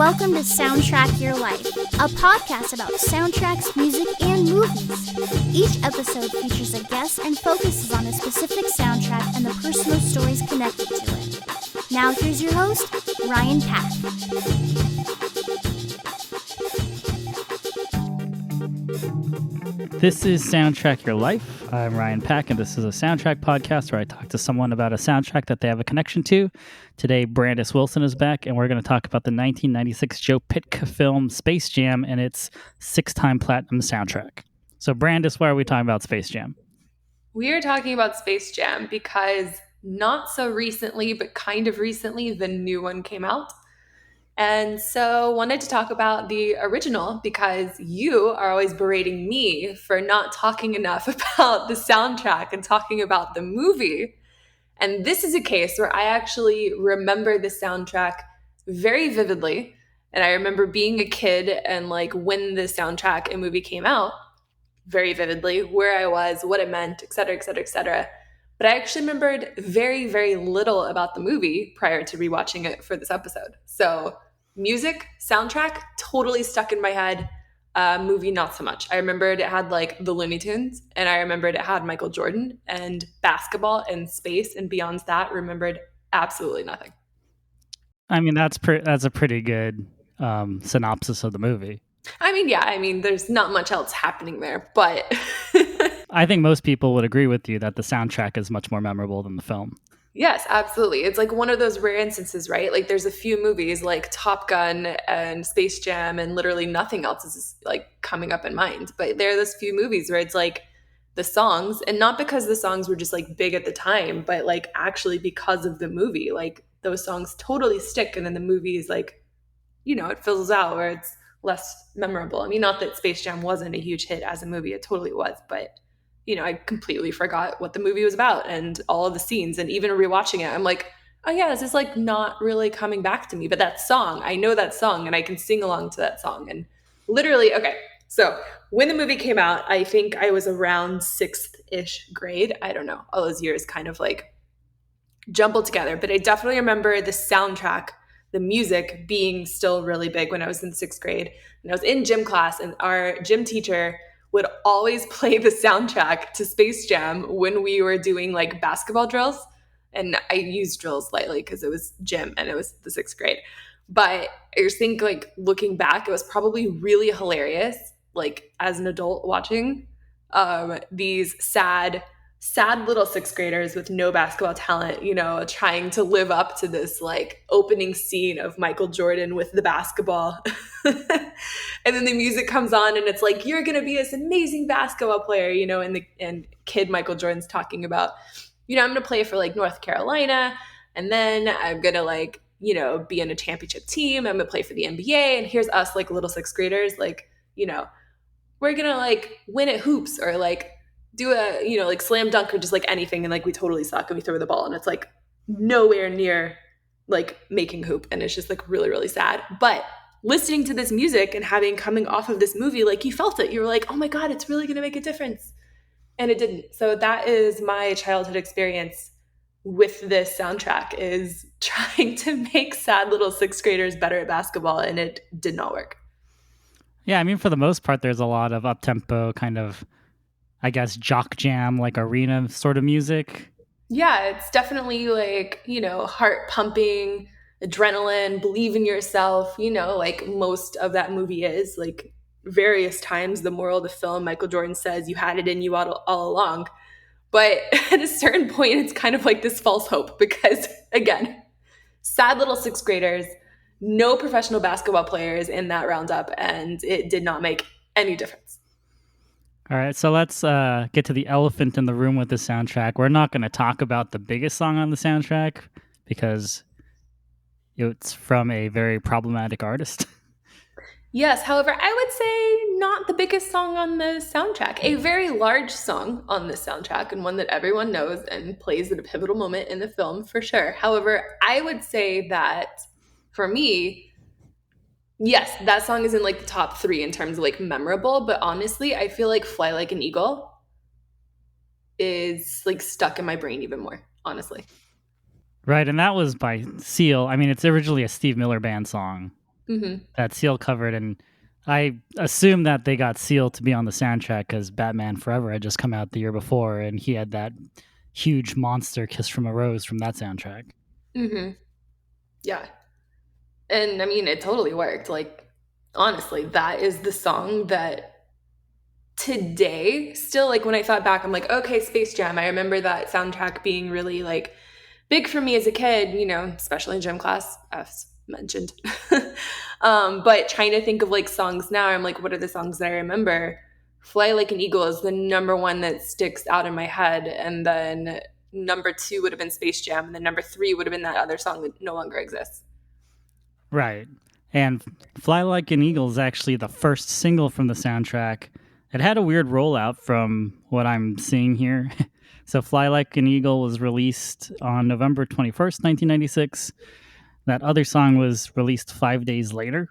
Welcome to Soundtrack Your Life, a podcast about soundtracks, music, and movies. Each episode features a guest and focuses on a specific soundtrack and the personal stories connected to it. Now here's your host, Ryan Pack. This is Soundtrack Your Life. I'm Ryan Pack, and this is a soundtrack podcast where I talk to someone about a soundtrack that they have a connection to. Today, Brandice Wilson is back, and we're going to talk about the 1996 Joe Pytka film Space Jam and its 6-time platinum soundtrack. So, Brandice, why are we talking about Space Jam? We are talking about Space Jam because not so recently, but kind of recently, the new one came out. And so wanted to talk about the original because you are always berating me for not talking enough about the soundtrack and talking about the movie. And this is a case where I actually remember the soundtrack very vividly. And I remember being a kid and like when the soundtrack and movie came out very vividly, where I was, what it meant, et cetera, et cetera, et cetera. But I actually remembered very, very little about the movie prior to rewatching it for this episode. So music, soundtrack, totally stuck in my head. Movie, not so much. I remembered it had like the Looney Tunes, and I remembered it had Michael Jordan and basketball and space, and beyond that, remembered absolutely nothing. I mean, that's a pretty good synopsis of the movie. I mean, there's not much else happening there, but I think most people would agree with you that the soundtrack is much more memorable than the film. Yes, absolutely. It's like one of those rare instances, right? Like there's a few movies like Top Gun and Space Jam and literally nothing else is like coming up in mind. But there are those few movies where it's like the songs, and not because the songs were just like big at the time, but like actually because of the movie, like those songs totally stick. And then the movie is like, you know, it fizzles out where it's less memorable. I mean, not that Space Jam wasn't a huge hit as a movie, it totally was, but you know, I completely forgot what the movie was about and all of the scenes. And even rewatching it, I'm like, oh yeah, this is like not really coming back to me. But that song, I know that song and I can sing along to that song. And literally, okay, so when the movie came out, I think I was around 6th-ish grade. I don't know. All those years kind of like jumbled together. But I definitely remember the soundtrack, the music being still really big when I was in 6th grade. And I was in gym class and our gym teacher would always play the soundtrack to Space Jam when we were doing like basketball drills. And I used drills lightly because it was gym and it was the 6th grade. But I just think like looking back, it was probably really hilarious, like as an adult watching these sad little 6th graders with no basketball talent, you know, trying to live up to this like opening scene of Michael Jordan with the basketball. And then the music comes on and it's like, you're going to be this amazing basketball player, you know, and kid Michael Jordan's talking about, you know, I'm going to play for like North Carolina. And then I'm going to like, you know, be in a championship team. I'm going to play for the NBA. And here's us like little 6th graders, like, you know, we're going to like win at hoops or like do a, you know, like slam dunk or just like anything. And like, we totally suck and we throw the ball and it's like nowhere near like making hoop. And it's just like really, really sad. But listening to this music and having coming off of this movie, like you felt it. You were like, oh my God, it's really going to make a difference. And it didn't. So that is my childhood experience with this soundtrack, is trying to make sad little 6th graders better at basketball. And it did not work. Yeah, I mean, for the most part, there's a lot of up-tempo kind of, I guess, jock jam, like arena sort of music. Yeah, it's definitely like, you know, heart pumping, adrenaline, believe in yourself, you know, like most of that movie is like various times the moral of the film, Michael Jordan says you had it in you all along. But at a certain point, it's kind of like this false hope because, again, sad little 6th graders, no professional basketball players in that roundup, and it did not make any difference. All right, so let's get to the elephant in the room with the soundtrack. We're not going to talk about the biggest song on the soundtrack because it's from a very problematic artist. Yes, however, I would say not the biggest song on the soundtrack. A very large song on the soundtrack and one that everyone knows and plays at a pivotal moment in the film for sure. However, I would say that for me, yes, that song is in like the top 3 in terms of like memorable, but honestly, I feel like Fly Like an Eagle is like stuck in my brain even more, honestly. Right, and that was by Seal. I mean, it's originally a Steve Miller Band song. Mm-hmm. that Seal covered, and I assume that they got Seal to be on the soundtrack because Batman Forever had just come out the year before, and he had that huge monster "Kiss from a Rose" from that soundtrack. Mm-hmm. Yeah. And I mean, it totally worked. Like, honestly, that is the song that today, still, like, when I thought back, I'm like, okay, Space Jam. I remember that soundtrack being really, like, big for me as a kid, you know, especially in gym class, as mentioned. But trying to think of, like, songs now, I'm like, what are the songs that I remember? Fly Like an Eagle is the number one that sticks out in my head. And then number two would have been Space Jam. And then number three would have been that other song that no longer exists. Right. And Fly Like an Eagle is actually the first single from the soundtrack. It had a weird rollout from what I'm seeing here. So Fly Like an Eagle was released on November 21st, 1996. That other song was released 5 days later.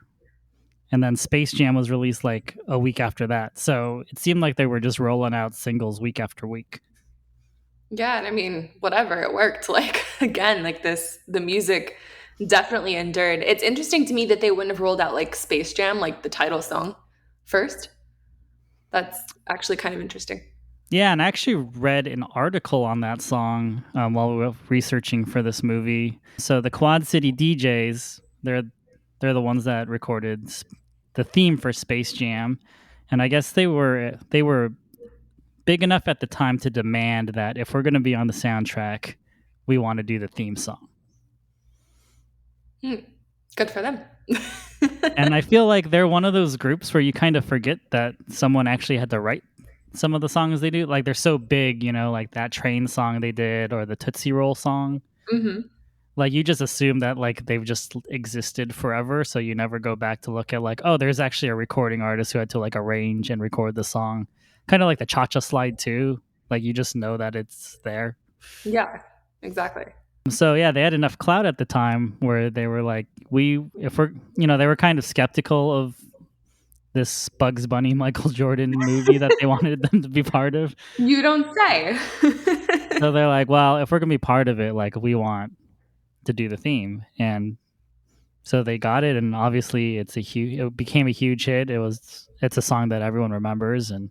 And then Space Jam was released like a week after that. So it seemed like they were just rolling out singles week after week. Yeah, and I mean, whatever, it worked. Like, again, like the music definitely endured. It's interesting to me that they wouldn't have rolled out like Space Jam, like the title song, first. That's actually kind of interesting. Yeah, and I actually read an article on that song while we were researching for this movie. So the Quad City DJs, they're the ones that recorded the theme for Space Jam, and I guess they were big enough at the time to demand that if we're going to be on the soundtrack, we want to do the theme song. Good for them. And I feel like they're one of those groups where you kind of forget that someone actually had to write some of the songs they do. Like they're so big, you know, like that Train song they did or the Tootsie Roll song. Mm-hmm. Like you just assume that like they've just existed forever, so you never go back to look at like, oh, there's actually a recording artist who had to like arrange and record the song. Kind of like the Cha-Cha Slide too. Like you just know that it's there. Yeah, exactly. So yeah, they had enough clout at the time where they were like, if we're, you know, they were kind of skeptical of this Bugs Bunny Michael Jordan movie that they wanted them to be part of. You don't say. So they're like, well, if we're gonna be part of it, like we want to do the theme, and so they got it, and obviously it became a huge hit. It's a song that everyone remembers, and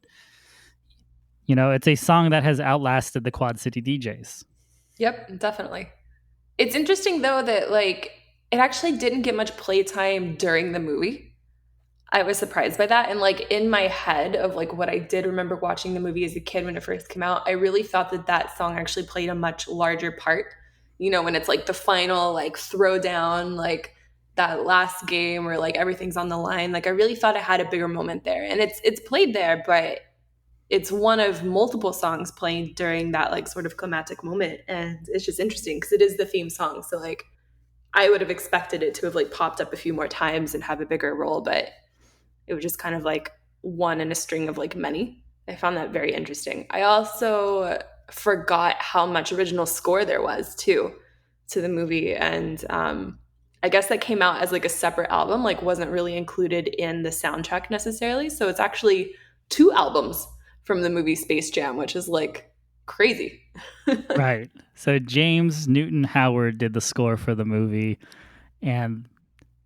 you know, it's a song that has outlasted the Quad City DJs. Yep, definitely. It's interesting though that like it actually didn't get much playtime during the movie. I was surprised by that. And like in my head of like what I did remember watching the movie as a kid when it first came out, I really thought that that song actually played a much larger part. You know, when it's like the final like throwdown, like that last game where like everything's on the line. Like I really thought it had a bigger moment there. And it's played there, but it's one of multiple songs played during that like sort of climactic moment. And it's just interesting because it is the theme song. So like I would have expected it to have like popped up a few more times and have a bigger role, but it was just kind of like one in a string of like many. I found that very interesting. I also forgot how much original score there was too to the movie. And I guess that came out as like a separate album, like wasn't really included in the soundtrack necessarily. So it's actually two albums from the movie Space Jam, which is like crazy. Right. So James Newton Howard did the score for the movie, and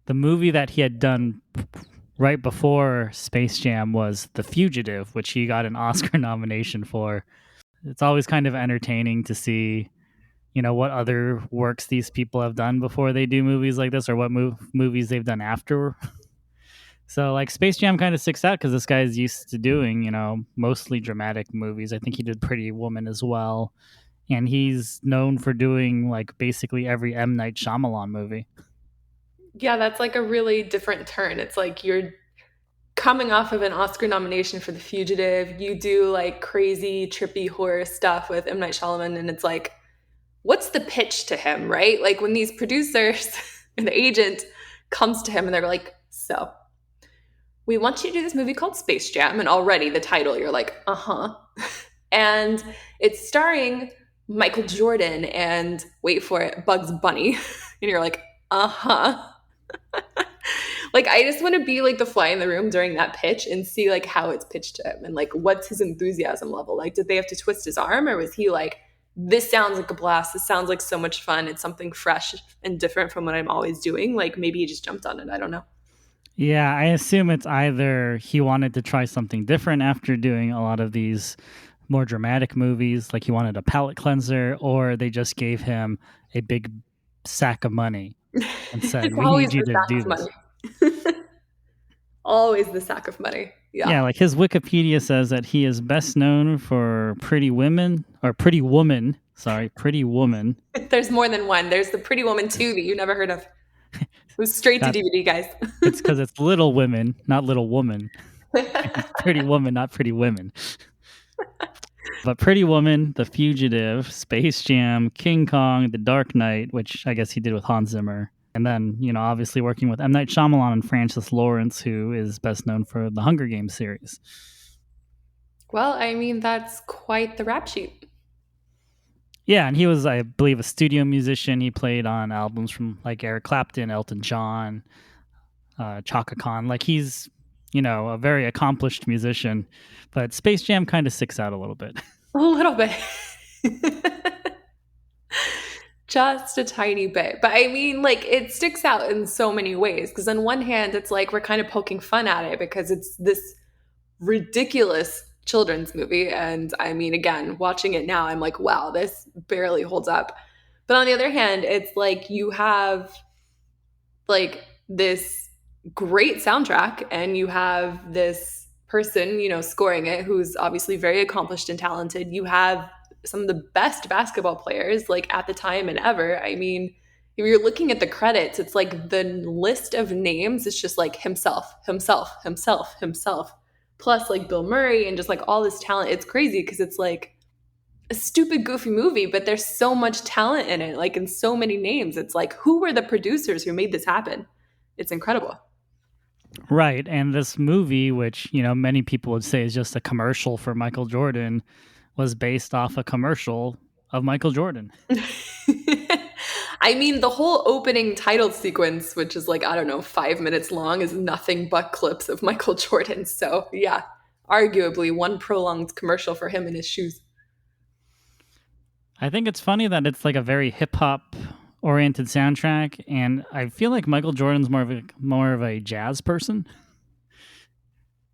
the movie that he had done right before Space Jam was The Fugitive, which he got an Oscar nomination for. It's always kind of entertaining to see, you know, what other works these people have done before they do movies like this, or what movies they've done after. So like Space Jam kind of sticks out because this guy's used to doing, you know, mostly dramatic movies. I think he did Pretty Woman as well. And he's known for doing like basically every M. Night Shyamalan movie. Yeah, that's like a really different turn. It's like you're coming off of an Oscar nomination for The Fugitive. You do like crazy, trippy horror stuff with M. Night Shyamalan, and it's like, what's the pitch to him, right? Like when these producers and the agent comes to him and they're like, so we want you to do this movie called Space Jam. And already the title, you're like, uh-huh. And it's starring Michael Jordan and, wait for it, Bugs Bunny. And you're like, uh-huh. Like, I just want to be like the fly in the room during that pitch and see like how it's pitched to him and like what's his enthusiasm level. Like, did they have to twist his arm, or was he like, this sounds like a blast. This sounds like so much fun. It's something fresh and different from what I'm always doing. Like maybe he just jumped on it. I don't know. Yeah, I assume it's either he wanted to try something different after doing a lot of these more dramatic movies, like he wanted a palate cleanser, or they just gave him a big sack of money and said, It's "We always need you the to sack do of this." money. Always the sack of money. Yeah. Yeah, like his Wikipedia says that he is best known for Pretty Women or Pretty Woman. Sorry, Pretty Woman. There's more than one. There's the Pretty Woman 2 that you never heard of. It was straight to That DVD, guys. it's because it's Little Women, not Little Woman. It's Pretty Woman, not Pretty Women. But Pretty Woman, The Fugitive, Space Jam, King Kong, The Dark Knight, which I guess he did with Hans Zimmer. And then, obviously working with M. Night Shyamalan and Francis Lawrence, who is best known for the Hunger Games series. Well, I mean, that's quite the rap sheet. Yeah, and he was, I believe, a studio musician. He played on albums from like Eric Clapton, Elton John, Chaka Khan. Like he's, a very accomplished musician. But Space Jam kind of sticks out a little bit. A little bit. Just a tiny bit. But I mean, like, it sticks out in so many ways. Because on one hand, it's like we're kind of poking fun at it because it's this ridiculous children's movie. And I mean, again, watching it now, I'm like, wow, this barely holds up. But on the other hand, it's like you have like this great soundtrack and you have this person, scoring it who's obviously very accomplished and talented. You have some of the best basketball players like at the time and ever. I mean, if you're looking at the credits, it's like the list of names is just like himself, himself, himself, himself, plus like Bill Murray and just like all this talent. It's crazy because it's like a stupid, goofy movie, but there's so much talent in it, like in so many names. It's like, who were the producers who made this happen? It's incredible. Right. And this movie, which, many people would say is just a commercial for Michael Jordan, was based off a commercial of Michael Jordan. I mean, the whole opening title sequence, which is like, I don't know, 5 minutes long, is nothing but clips of Michael Jordan. So, yeah, arguably one prolonged commercial for him in his shoes. I think it's funny that it's like a very hip hop oriented soundtrack, and I feel like Michael Jordan's more of a jazz person.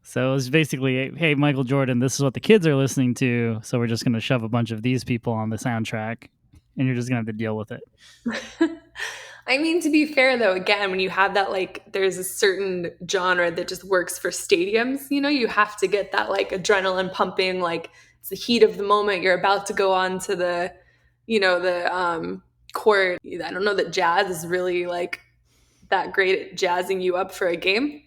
So it's basically, hey, Michael Jordan, this is what the kids are listening to, so we're just going to shove a bunch of these people on the soundtrack, and you're just going to have to deal with it. I mean, to be fair, though, again, when you have that, like, there's a certain genre that just works for stadiums, you have to get that, like, adrenaline pumping, like, it's the heat of the moment. You're about to go on to the, the court. I don't know that jazz is really, like, that great at jazzing you up for a game.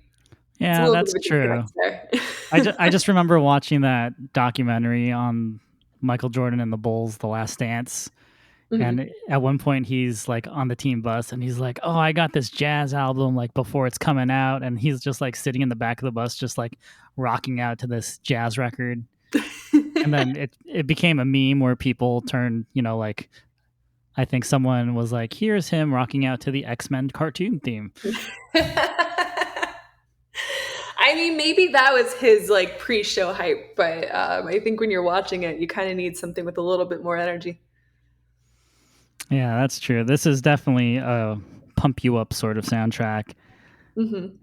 Yeah, that's true. There. I just remember watching that documentary on Michael Jordan and the Bulls, The Last Dance. Mm-hmm. And at one point he's like on the team bus and he's like, oh, I got this jazz album like before it's coming out. And he's just like sitting in the back of the bus, just like rocking out to this jazz record. And then it became a meme where people turned, like, I think someone was like, here's him rocking out to the X-Men cartoon theme. I mean, maybe that was his like pre-show hype, but I think when you're watching it, you kind of need something with a little bit more energy. Yeah, that's true. This is definitely a pump you up sort of soundtrack. Mm-hmm.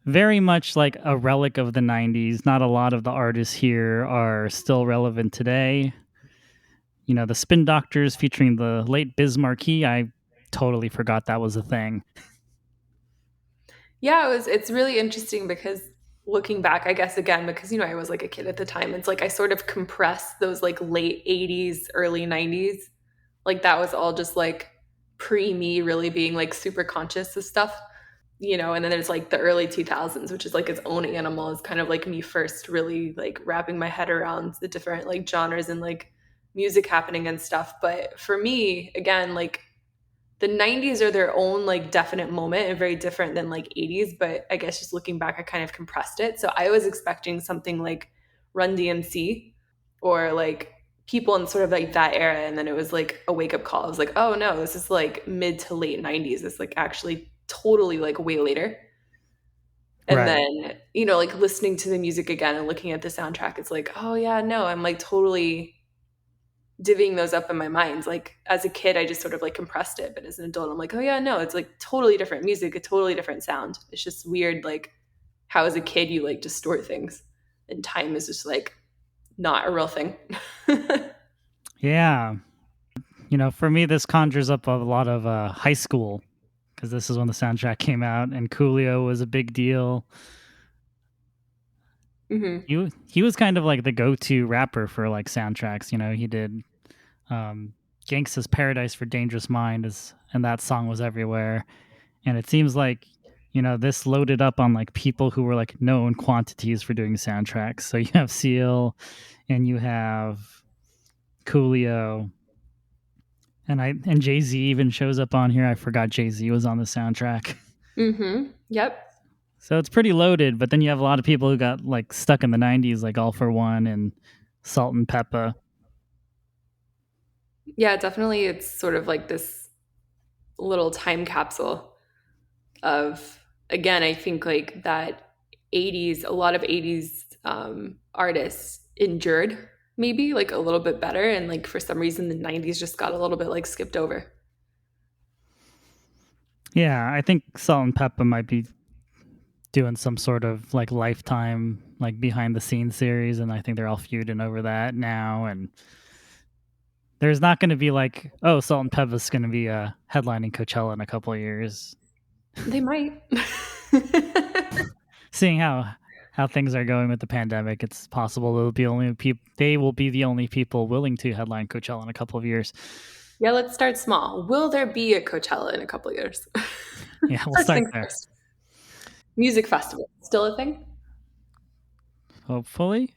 Very much like a relic of the 90s. Not a lot of the artists here are still relevant today. The Spin Doctors featuring the late Biz Markie, I totally forgot that was a thing. Yeah, it's really interesting because looking back, I guess, again, because, I was like a kid at the time, it's like I sort of compressed those like late 80s, early 90s. Like that was all just like pre-me really being like super conscious of stuff, and then there's like the early 2000s, which is like its own animal, is kind of like me first really like wrapping my head around the different like genres and like music happening and stuff. But for me, again, like the 90s are their own like definite moment and very different than like 80s. But I guess just looking back, I kind of compressed it. So I was expecting something like Run DMC or like people in sort of like that era. And then it was like a wake up call. I was like, oh no, this is like mid to late 90s. It's like actually totally like way later. And Right. Then, like listening to the music again and looking at the soundtrack, it's like, oh yeah, no, I'm like totally divvying those up in my mind. Like as a kid, I just sort of like compressed it, but as an adult, I'm like, oh yeah, no, it's like totally different music, a totally different sound. It's just weird, like how as a kid you like distort things, and time is just like not a real thing. Yeah. For me, this conjures up a lot of high school because this is when the soundtrack came out, and Coolio was a big deal. He was kind of like the go-to rapper for like soundtracks. He did Gangsta's Paradise for Dangerous Mind, and that song was everywhere. And it seems like this loaded up on like people who were like known quantities for doing soundtracks. So you have Seal, and you have Coolio. And Jay-Z even shows up on here. I forgot Jay-Z was on the soundtrack. Yep. So it's pretty loaded, but then you have a lot of people who got like stuck in the 90s, like All For One and Salt and Pepper. Yeah, definitely. It's sort of like this little time capsule of, again, I think like that 80s, a lot of 80s artists endured maybe like a little bit better. And like for some reason, the 90s just got a little bit like skipped over. Yeah, I think Salt and Pepper might be doing some sort of like Lifetime, like behind the scenes series. And I think they're all feuding over that now. And there's not going to be like, oh, Salt and Pepper's going to be headlining Coachella in a couple of years. They might. Seeing how things are going with the pandemic, it's possible they will be the only people willing to headline Coachella in a couple of years. Yeah, let's start small. Will there be a Coachella in a couple of years? Yeah, we'll start there. First. Music festival, still a thing? Hopefully.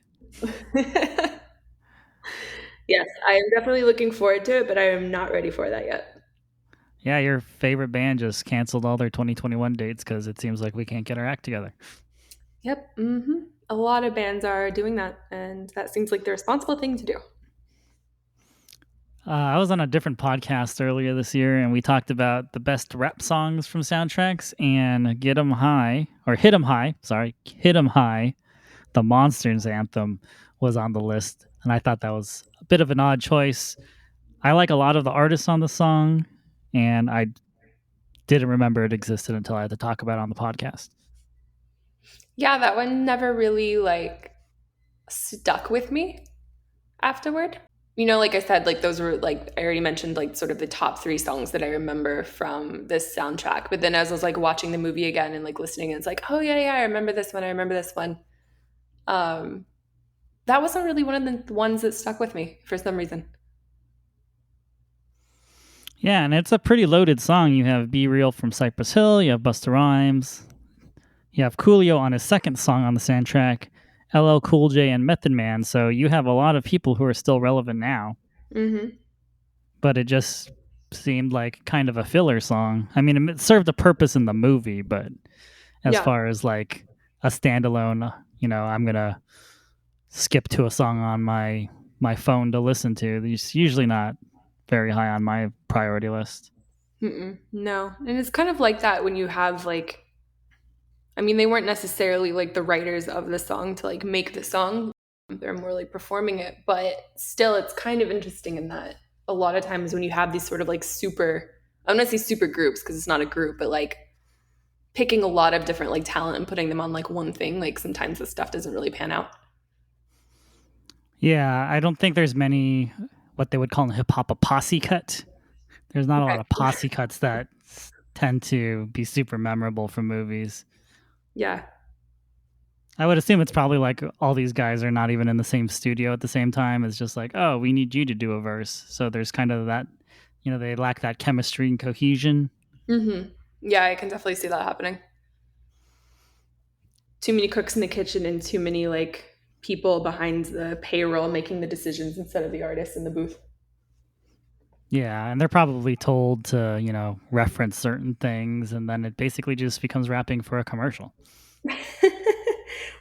Yes, I am definitely looking forward to it, but I am not ready for that yet. Yeah, your favorite band just canceled all their 2021 dates because it seems like we can't get our act together. Yep. A lot of bands are doing that, and that seems like the responsible thing to do. I was on a different podcast earlier this year, and we talked about the best rap songs from soundtracks, and Hit 'em High, the Monsters anthem was on the list, and I thought that was a bit of an odd choice. I like a lot of the artists on the song, and I didn't remember it existed until I had to talk about it on the podcast. Yeah, that one never really like stuck with me afterward. Like I said, like those were like I already mentioned like sort of the top 3 songs that I remember from this soundtrack. But then as I was like watching the movie again and like listening, it's like, oh yeah, I remember this one. I remember this one. That wasn't really one of the ones that stuck with me for some reason. Yeah, and it's a pretty loaded song. You have Be Real from Cypress Hill, you have Busta Rhymes, you have Coolio on his second song on the soundtrack, LL Cool J and Method Man, so you have a lot of people who are still relevant now. But it just seemed like kind of a filler song. I mean, it served a purpose in the movie, but as far as like a standalone, I'm going to skip to a song on my phone to listen to, it's usually not very high on my priority list. No. And it's kind of like that when you have like, I mean, they weren't necessarily like the writers of the song to like make the song. They're more like performing it, but still it's kind of interesting in that a lot of times when you have these sort of like super, I'm not say super groups because it's not a group, but like picking a lot of different like talent and putting them on like one thing, like sometimes this stuff doesn't really pan out. Yeah, I don't think there's many what they would call in hip hop a posse cut. There's not a lot of posse cuts that tend to be super memorable from movies. Yeah. I would assume it's probably like all these guys are not even in the same studio at the same time. It's just like, oh, we need you to do a verse. So there's kind of that, they lack that chemistry and cohesion. Yeah, I can definitely see that happening. Too many cooks in the kitchen and too many like people behind the payroll making the decisions instead of the artists in the booth. Yeah, and they're probably told to, reference certain things, and then it basically just becomes rapping for a commercial.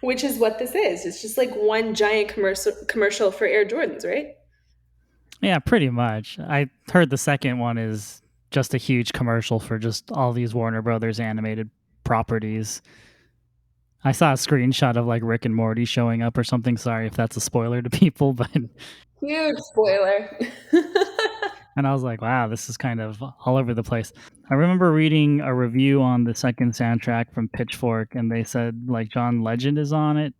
Which is what this is. It's just like one giant commercial for Air Jordans, right? Yeah, pretty much. I heard the second one is just a huge commercial for just all these Warner Brothers animated properties. I saw a screenshot of like Rick and Morty showing up or something. Sorry if that's a spoiler to people, but Huge spoiler. And I was like, wow, this is kind of all over the place. I remember reading a review on the second soundtrack from Pitchfork, and they said like John Legend is on it,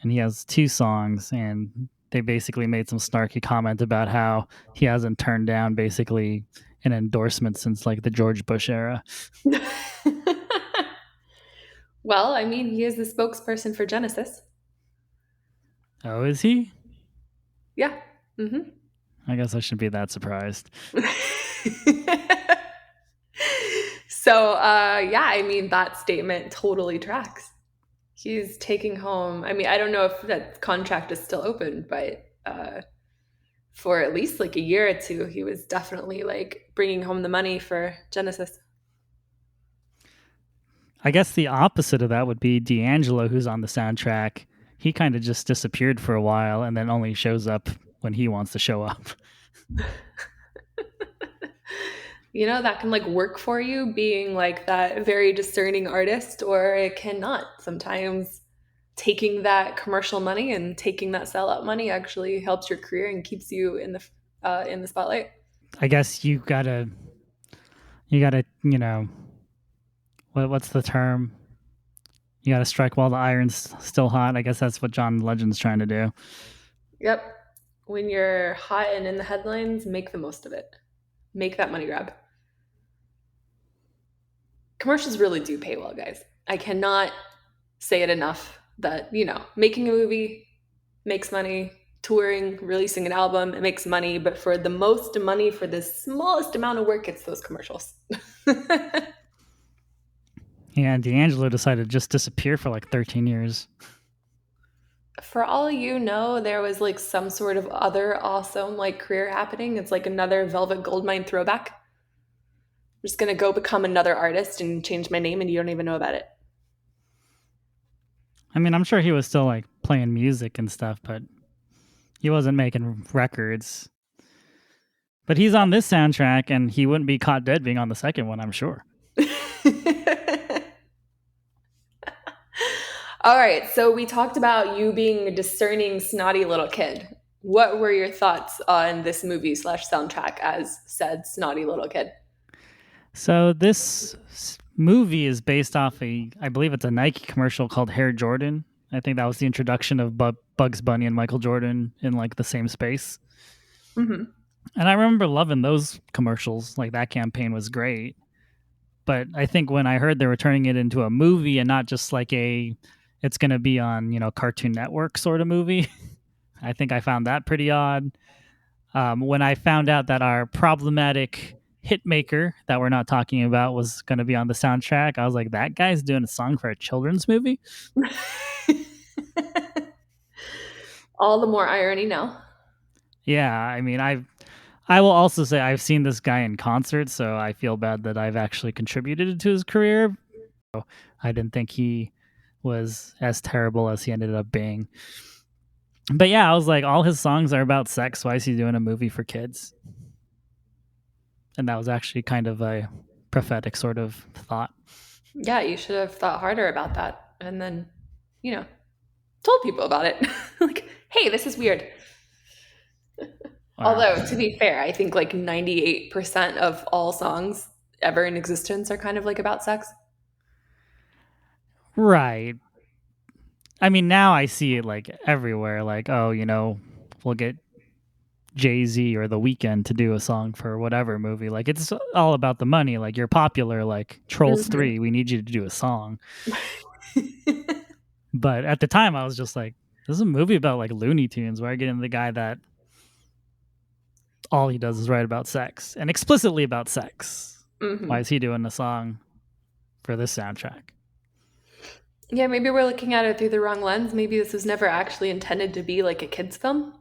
and he has 2 songs, and they basically made some snarky comment about how he hasn't turned down basically an endorsement since like the George Bush era. Well, I mean, he is the spokesperson for Genesis. Oh, is he? Yeah. Mm-hmm. I guess I shouldn't be that surprised. So, yeah, I mean, that statement totally tracks. He's taking home, I mean, I don't know if that contract is still open, but for at least like a year or two, he was definitely like bringing home the money for Genesis. I guess the opposite of that would be D'Angelo, who's on the soundtrack. He kind of just disappeared for a while and then only shows up when he wants to show up. You know, that can like work for you being like that very discerning artist, or it cannot. Sometimes taking that commercial money and taking that sellout money actually helps your career and keeps you in the spotlight. I guess you gotta, you know, what's the term? You gotta strike while the iron's still hot. I guess that's what John Legend's trying to do. Yep. When you're hot and in the headlines, make the most of it. Make that money grab. Commercials really do pay well, guys. I cannot say it enough that, you know, making a movie makes money, touring, releasing an album, it makes money, but for the most money for the smallest amount of work, it's those commercials. Yeah, and D'Angelo decided to just disappear for like 13 years. For all you know, there was like some sort of other awesome like career happening. It's like another Velvet Goldmine throwback. I'm just gonna go become another artist and change my name and you don't even know about it. I mean, I'm sure he was still like playing music and stuff, but he wasn't making records. But he's on this soundtrack, and he wouldn't be caught dead being on the second one, I'm sure. All right, so we talked about you being a discerning, snotty little kid. What were your thoughts on this movie / soundtrack as said snotty little kid? So this movie is based off I believe it's a Nike commercial called Hair Jordan. I think that was the introduction of Bugs Bunny and Michael Jordan in like the same space. Mm-hmm. And I remember loving those commercials. Like that campaign was great. But I think when I heard they were turning it into a movie and not just like it's going to be on, Cartoon Network sort of movie, I think I found that pretty odd. When I found out that our problematic hitmaker that we're not talking about was going to be on the soundtrack, I was like, that guy's doing a song for a children's movie? All the more irony now. Yeah, I mean, I will also say I've seen this guy in concert, so I feel bad that I've actually contributed to his career. I didn't think he was as terrible as he ended up being. But yeah, I was like, all his songs are about sex. Why is he doing a movie for kids? And that was actually kind of a prophetic sort of thought. Yeah, you should have thought harder about that and then, told people about it. Like, hey, this is weird. Wow. Although, to be fair, I think like 98% of all songs ever in existence are kind of like about sex. Right. I mean, now I see it like everywhere. Like, oh, we'll get Jay-Z or The Weeknd to do a song for whatever movie. Like, it's all about the money. Like, you're popular, like Trolls 3, we need you to do a song. But at the time, I was just like, this is a movie about like Looney Tunes, where I get into the guy that all he does is write about sex and explicitly about sex. Mm-hmm. Why is he doing a song for this soundtrack? Yeah, maybe we're looking at it through the wrong lens. Maybe this was never actually intended to be like a kid's film.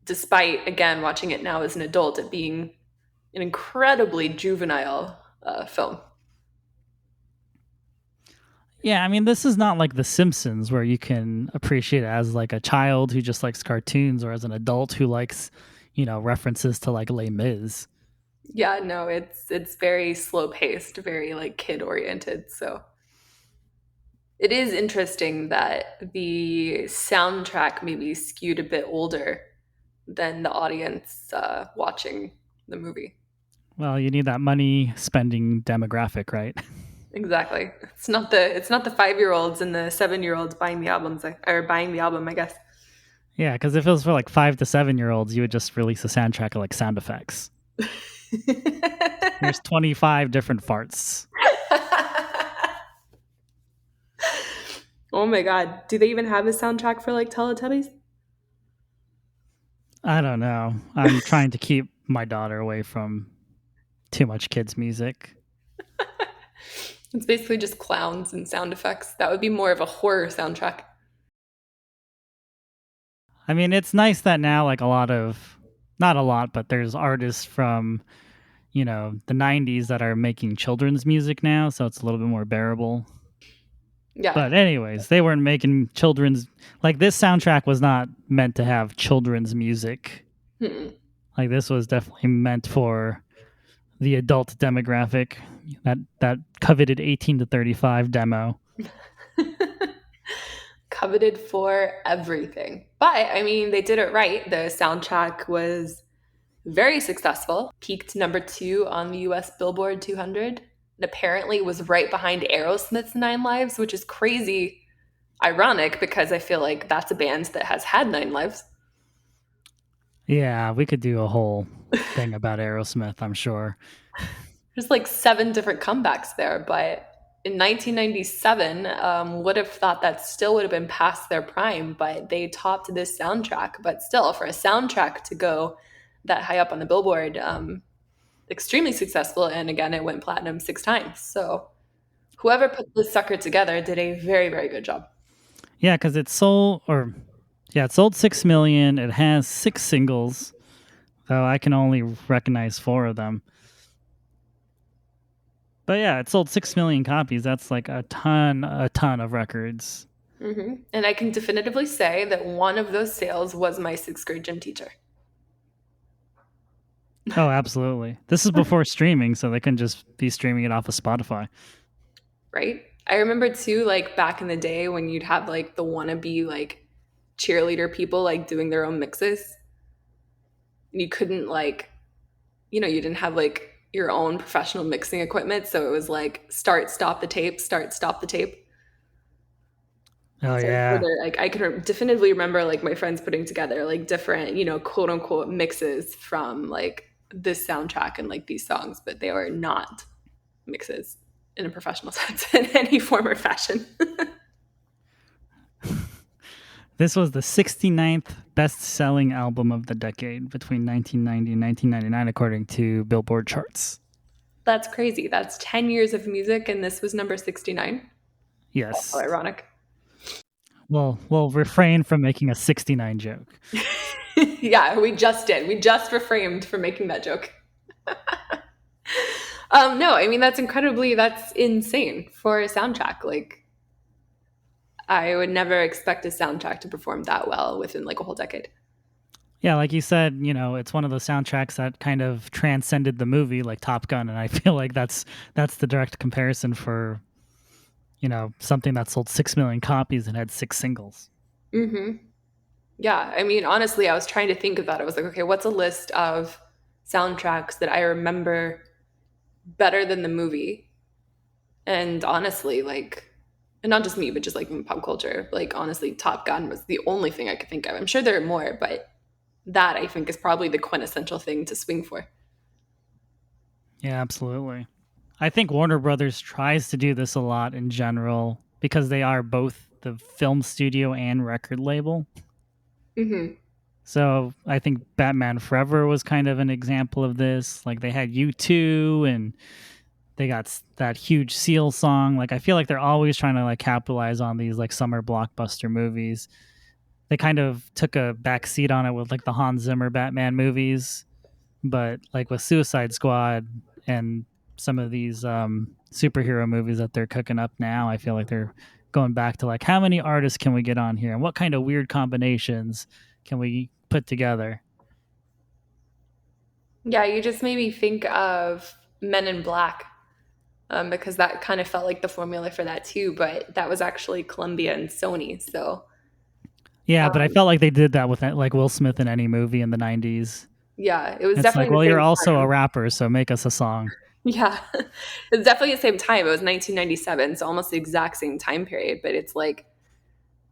Despite, again, watching it now as an adult, it being an incredibly juvenile film. Yeah, I mean, this is not like The Simpsons, where you can appreciate it as like a child who just likes cartoons, or as an adult who likes, references to like Les Mis. Yeah, no, it's very slow paced, very like kid oriented. So it is interesting that the soundtrack maybe skewed a bit older than the audience watching the movie. Well, you need that money spending demographic, right? Exactly. It's not the 5-year-olds and the 7-year-olds buying the albums or buying the album, I guess. Yeah, because if it was for like 5 to 7 year olds, you would just release a soundtrack of like sound effects. Here's 25 different farts. Oh my god. Do they even have a soundtrack for like Teletubbies? I don't know. I'm trying to keep my daughter away from too much kids' music. It's basically just clowns and sound effects. That would be more of a horror soundtrack. I mean, it's nice that now, like not a lot, but there's artists from, the 90s that are making children's music now, so it's a little bit more bearable. Yeah. But anyways, they weren't making children's, like this soundtrack was not meant to have children's music. Mm-mm. Like this was definitely meant for the adult demographic, that coveted 18 to 35 demo. Coveted for everything. But I mean, they did it right. The soundtrack was very successful, peaked number 2 on the US Billboard 200, and apparently was right behind Aerosmith's 9 Lives, which is crazy ironic because I feel like that's a band that has had 9 lives. Yeah, we could do a whole thing about Aerosmith, I'm sure. There's like 7 different comebacks there, but in 1997, would have thought that still would have been past their prime, but they topped this soundtrack. But still, for a soundtrack to go that high up on the Billboard, extremely successful. And again, it went platinum 6 times. So whoever put this sucker together did a very, very good job. Yeah, because it sold 6 million. It has 6 singles, though I can only recognize 4 of them. But yeah, it sold 6 million copies. That's like a ton of records. Mm-hmm. And I can definitively say that one of those sales was my 6th grade gym teacher. Oh, absolutely. This is before streaming, so they couldn't just be streaming it off of Spotify. Right? I remember too, like back in the day when you'd have like the wannabe like cheerleader people like doing their own mixes. And you couldn't like, you didn't have like your own professional mixing equipment. So it was like start, stop the tape, start, stop the tape. Oh, So yeah. like I can definitively remember like my friends putting together like different, quote unquote mixes from like this soundtrack and like these songs, but they were not mixes in a professional sense in any form or fashion. This was the 69th best-selling album of the decade between 1990 and 1999, according to Billboard charts. That's crazy. That's 10 years of music, and this was number 69. Yes. How ironic. Well, we'll refrain from making a 69 joke. Yeah, we just did. We just refrained from making that joke. No, I mean, that's insane for a soundtrack. Like, I would never expect a soundtrack to perform that well within like a whole decade. Yeah, like you said, it's one of those soundtracks that kind of transcended the movie, like Top Gun, and I feel like that's the direct comparison for, something that sold 6 million copies and had 6 singles. Mm-hmm. Yeah, I mean, honestly, I was trying to think of that. I was like, okay, what's a list of soundtracks that I remember better than the movie? And honestly, like, and not just me, but just like in pop culture, like honestly, Top Gun was the only thing I could think of. I'm sure there are more, but that I think is probably the quintessential thing to swing for. Yeah, absolutely. I think Warner Brothers tries to do this a lot in general because they are both the film studio and record label. Mm-hmm. So I think Batman Forever was kind of an example of this. Like they had U2 and they got that huge Seal song. Like I feel like they're always trying to like capitalize on these like summer blockbuster movies. They kind of took a back seat on it with like the Hans Zimmer Batman movies, but like with Suicide Squad and some of these superhero movies that they're cooking up now, I feel like they're going back to like how many artists can we get on here and what kind of weird combinations can we put together? Yeah, you just made me think of Men in Black. Because that kind of felt like the formula for that too, but that was actually Columbia and Sony. So Yeah, but I felt like they did that with like Will Smith in any movie in the 90s. Yeah, it was It's definitely like, the well, same you're also a time. rapper, so make us a song. Yeah, it was definitely the same time. It was 1997, so almost the exact same time period, but it's like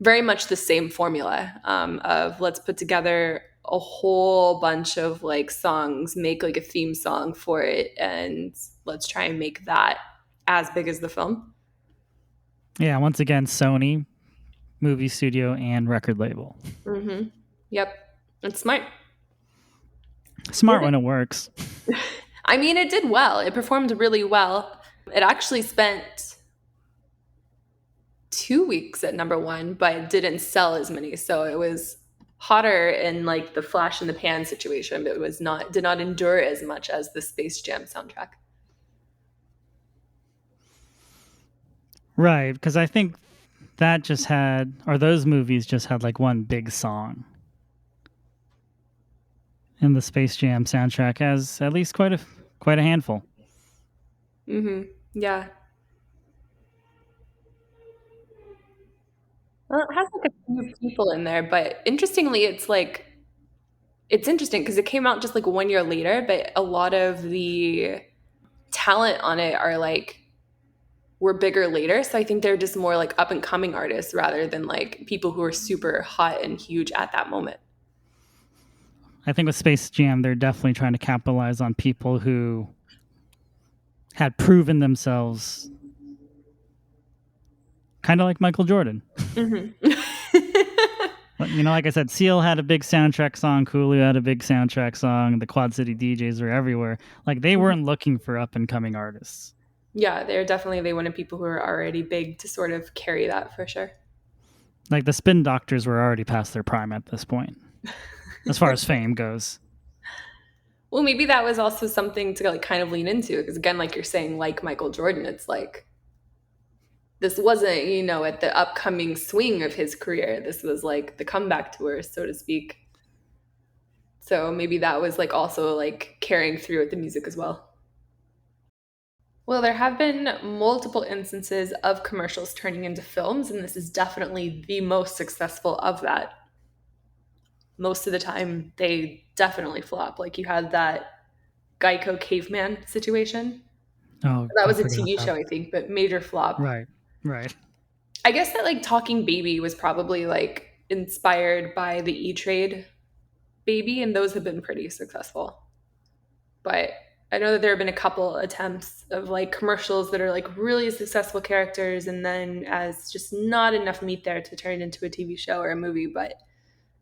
very much the same formula of let's put together a whole bunch of like songs, make like a theme song for it, and let's try and make that as big as the film. Yeah, once again, Sony, movie studio, and record label. Mm-hmm. Yep, it's smart. Smart when it works. I mean, it did well. It performed really well. It actually spent 2 weeks at number one, but didn't sell as many. So it was hotter in like the flash in the pan situation, but it was not did not endure as much as the Space Jam soundtrack. Right, because I think that just had, or those movies just had like one big song. And the Space Jam soundtrack has at least quite a handful. Mm-hmm. Yeah. Well, it has like a few people in there, but interestingly, it's interesting because it came out just like 1 year later, but a lot of the talent on it are like were bigger later. So I think they're just more like up and coming artists rather than like people who are super hot and huge at that moment. I think with Space Jam, they're definitely trying to capitalize on people who had proven themselves, kind of like Michael Jordan. Mm-hmm. But, like I said, Seal had a big soundtrack song. Coolio had a big soundtrack song. The Quad City DJs were everywhere. Like, they weren't looking for up and coming artists. Yeah, they wanted people who are already big to sort of carry that for sure. Like, the Spin Doctors were already past their prime at this point, as far as fame goes. Well, maybe that was also something to like kind of lean into because again, like you're saying, like Michael Jordan, it's like this wasn't, at the upcoming swing of his career. This was like the comeback tour, so to speak. So maybe that was like also like carrying through with the music as well. Well, there have been multiple instances of commercials turning into films, and this is definitely the most successful of that. Most of the time, they definitely flop. Like you had that Geico caveman situation. Oh, That I was a forgot TV that. show, I think, but major flop. Right. I guess that like Talking Baby was probably like inspired by the E-Trade Baby, and those have been pretty successful. But I know that there have been a couple attempts of like commercials that are like really successful characters, and then as just not enough meat there to turn into a TV show or a movie. But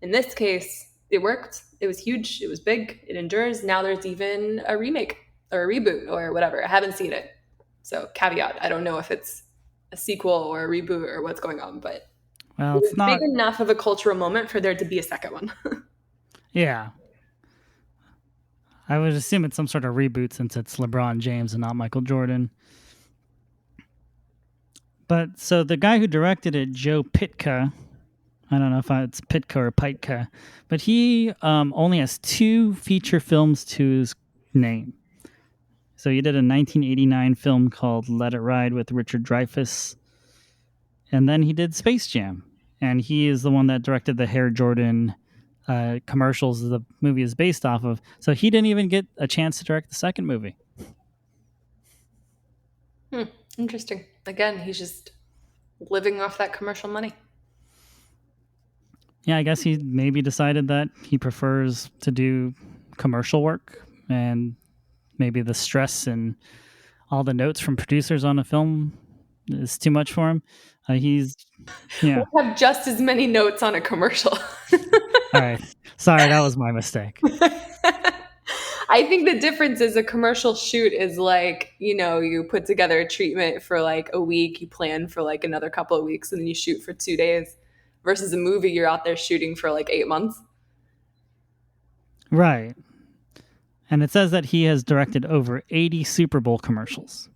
in this case, it worked. It was huge. It was big. It endures. Now there's even a remake or a reboot or whatever. I haven't seen it. So caveat, I don't know if it's a sequel or a reboot or what's going on, but it Well, was it's not. big enough of a cultural moment for there to be a second one. Yeah. I would assume it's some sort of reboot since it's LeBron James and not Michael Jordan. But so the guy who directed it, Joe Pytka, I don't know if it's Pytka or Pytka, but he only has 2 feature films to his name. So he did a 1989 film called Let It Ride with Richard Dreyfuss, and then he did Space Jam, and he is the one that directed the Hair Jordan commercials the movie is based off of. So he didn't even get a chance to direct the second movie. Interesting. Again, he's just living off that commercial money. Yeah, I guess he maybe decided that he prefers to do commercial work, and maybe the stress and all the notes from producers on a film is too much for him. We have just as many notes on a commercial. All right. Sorry, that was my mistake. I think the difference is a commercial shoot is like, you put together a treatment for like a week, you plan for like another couple of weeks, and then you shoot for 2 days versus a movie you're out there shooting for like 8 months. Right. And it says that he has directed over 80 Super Bowl commercials.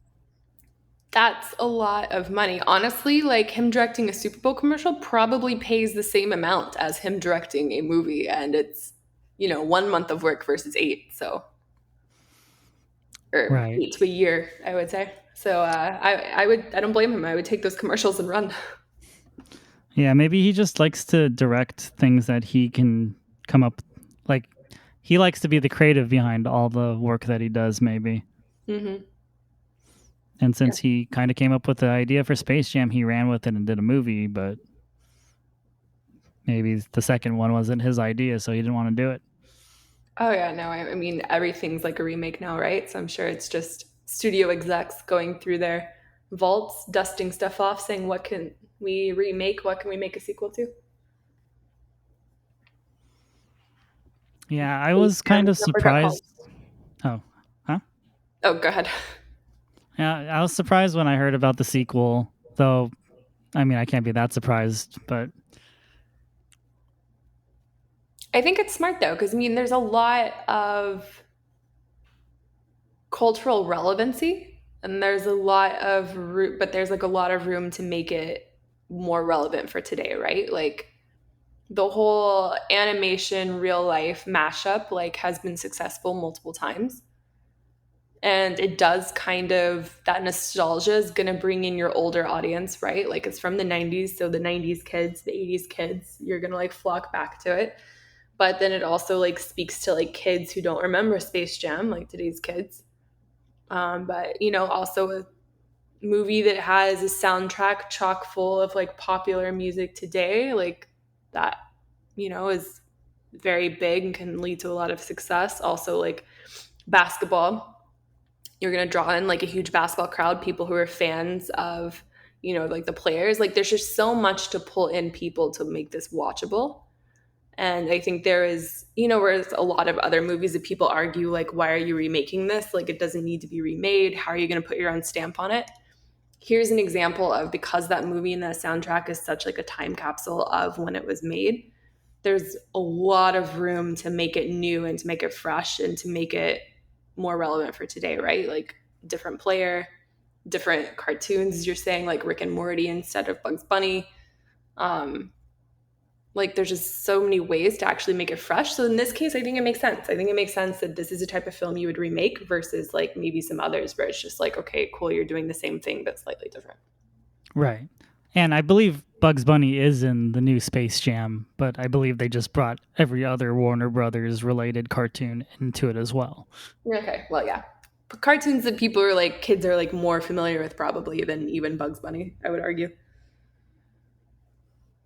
That's a lot of money. Honestly, like him directing a Super Bowl commercial probably pays the same amount as him directing a movie. And it's, 1 month of work versus 8. So, or right. 8 to a year, I would say. So I don't blame him. I would take those commercials and run. Yeah, maybe he just likes to direct things that he can come up like he likes to be the creative behind all the work that he does, maybe. Mm-hmm. And since he kind of came up with the idea for Space Jam, he ran with it and did a movie, but maybe the second one wasn't his idea, so he didn't want to do it. Oh yeah, no, I mean everything's like a remake now, right? So I'm sure it's just studio execs going through their vaults, dusting stuff off, saying what can we remake, what can we make a sequel to? Yeah, I was kind of Never got called. surprised. Oh, huh? Oh, go ahead. Yeah, I was surprised when I heard about the sequel, though. I mean, I can't be that surprised, but I think it's smart though, because I mean, there's a lot of cultural relevancy, and there's a lot of but there's like a lot of room to make it more relevant for today, right? Like the whole animation real life mashup like has been successful multiple times, and it does kind of that nostalgia is going to bring in your older audience, right? Like it's from the 90s, so the 90s kids, the 80s kids, you're going to like flock back to it. But then it also like speaks to like kids who don't remember Space Jam, like today's kids. But you know, also a movie that has a soundtrack chock full of like popular music today, like that, you know, is very big and can lead to a lot of success. Also, like basketball, you're going to draw in like a huge basketball crowd, people who are fans of, you know, like the players. Like there's just so much to pull in people to make this watchable. And I think there is, you know, whereas a lot of other movies that people argue, like, why are you remaking this? Like, it doesn't need to be remade. How are you going to put your own stamp on it? Here's an example of, because that movie and that soundtrack is such like a time capsule of when it was made, there's a lot of room to make it new and to make it fresh and to make it more relevant for today, right? Like different player, different cartoons, as you're saying, like Rick and Morty instead of Bugs Bunny. Like there's just so many ways to actually make it fresh. So in this case, I think it makes sense. I think it makes sense that this is a type of film you would remake versus like maybe some others where it's just like, okay, cool, you're doing the same thing but slightly different. right. And I believe Bugs Bunny is in the new Space Jam, but I believe they just brought every other Warner Brothers related cartoon into it as well. Okay, well, yeah. But cartoons that people are like, kids are like more familiar with probably than even Bugs Bunny, I would argue.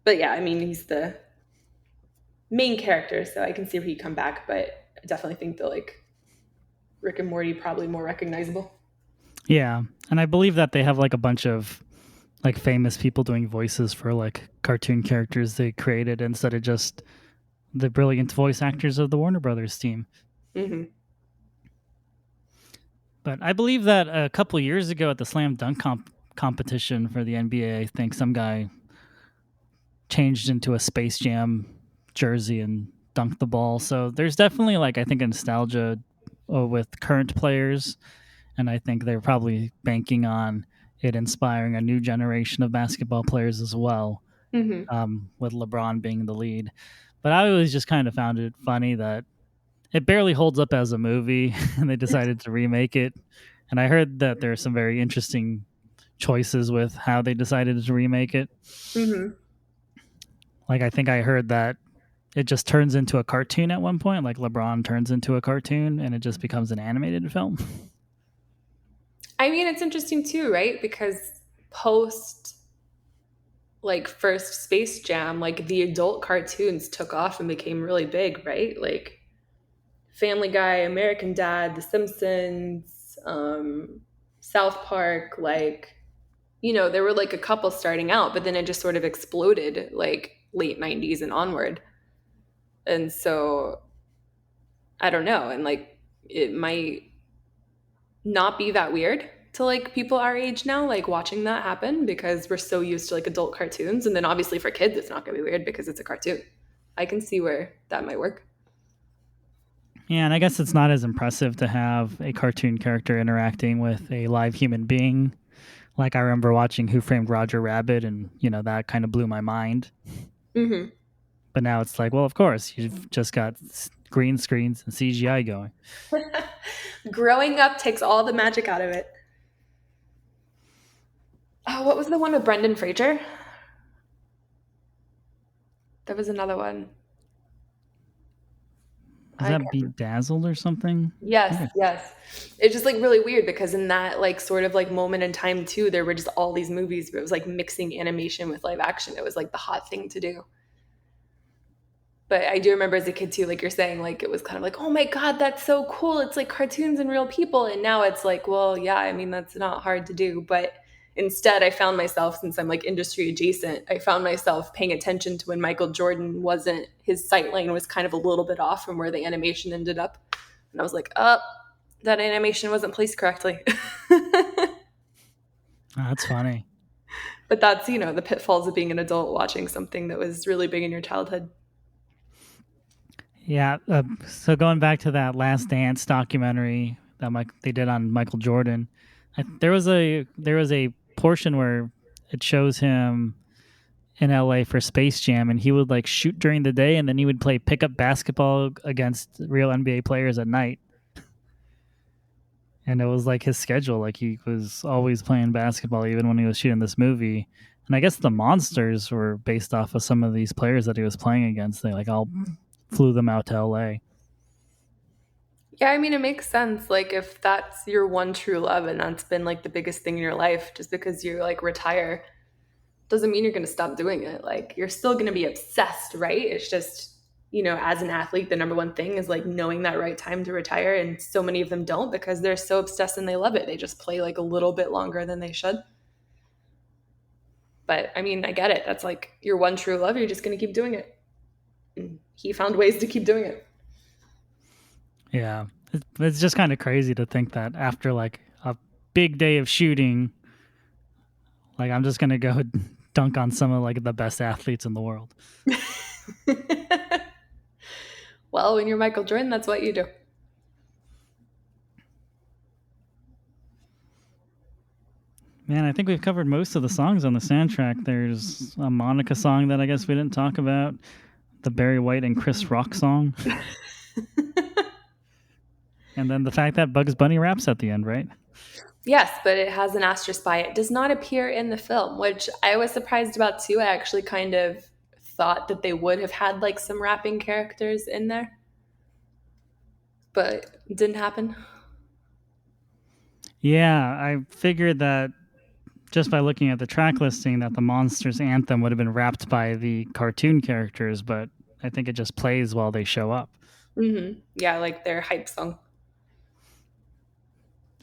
But yeah, I mean, he's the main character, so I can see where he come back, but I definitely think that like Rick and Morty probably more recognizable. Yeah. And I believe that they have like a bunch of like famous people doing voices for like cartoon characters they created instead of just the brilliant voice actors of the Warner Brothers team. Mm-hmm. But I believe that a couple years ago at the slam dunk competition for the NBA, I think some guy changed into a Space Jam jersey and dunked the ball. So there's definitely like I think a nostalgia with current players, and I think they're probably banking on it inspiring a new generation of basketball players as well. Mm-hmm. With LeBron being the lead. But I always just kind of found it funny that it barely holds up as a movie, and they decided to remake it. And I heard that there are some very interesting choices with how they decided to remake it. Mm-hmm. Like I think I heard that it just turns into a cartoon at one point, like LeBron turns into a cartoon, and it just becomes an animated film. I mean, it's interesting too, right? Because post like first Space Jam, like the adult cartoons took off and became really big, right? Like Family Guy, American Dad, The Simpsons, South Park, like, you know, there were like a couple starting out, but then it just sort of exploded like late 90s and onward. And so I don't know. And like it might not be that weird to like people our age now, like watching that happen because we're so used to like adult cartoons. And then obviously for kids, it's not going to be weird because it's a cartoon. I can see where that might work. Yeah, and I guess it's not as impressive to have a cartoon character interacting with a live human being. Like I remember watching Who Framed Roger Rabbit, and that kind of blew my mind. Mm-hmm. But now it's like, well, of course, you've just got green screens and CGI going. Growing up takes all the magic out of it. Oh, what was the one with Brendan Fraser? There was another one. Was I that can't. Bedazzled or something? Yes, Yeah. yes. It's just like really weird because in that like sort of like moment in time too, there were just all these movies, but it was like mixing animation with live action. It was like the hot thing to do. But I do remember as a kid too, like you're saying, like it was kind of like, oh my God, that's so cool. It's like cartoons and real people. And now it's like, well, yeah, I mean, that's not hard to do. But instead, I found myself, since I'm like industry adjacent, I found myself paying attention to when Michael Jordan wasn't, his sight line was kind of a little bit off from where the animation ended up. And I was like, oh, that animation wasn't placed correctly. Oh, that's funny. But that's, the pitfalls of being an adult watching something that was really big in your childhood. Yeah. So going back to that Last Dance documentary that they did on Michael Jordan, there was a portion where it shows him in LA for Space Jam, and he would like shoot during the day, and then he would play pickup basketball against real NBA players at night. And it was like his schedule, like he was always playing basketball even when he was shooting this movie. And I guess the monsters were based off of some of these players that he was playing against. They like all flew them out to LA. Yeah, I mean, it makes sense. Like, if that's your one true love and that's been like the biggest thing in your life, just because you like retire doesn't mean you're going to stop doing it. Like, you're still going to be obsessed, right? It's just, as an athlete, the number one thing is like knowing that right time to retire. And so many of them don't because they're so obsessed and they love it. They just play like a little bit longer than they should. But I mean, I get it. That's like your one true love. You're just going to keep doing it. And he found ways to keep doing it. Yeah. It's just kind of crazy to think that after like a big day of shooting, like I'm just going to go dunk on some of like the best athletes in the world. Well, when you're Michael Jordan, that's what you do. Man, I think we've covered most of the songs on the soundtrack. There's a Monica song that I guess we didn't talk about, the Barry White and Chris Rock song. And then the fact that Bugs Bunny raps at the end, right? Yes, but it has an asterisk by it. It does not appear in the film, which I was surprised about too. I actually kind of thought that they would have had like some rapping characters in there, but it didn't happen. Yeah, I figured that just by looking at the track listing that the Monsters anthem would have been rapped by the cartoon characters, but I think it just plays while they show up. Mm-hmm. Yeah, like their hype song.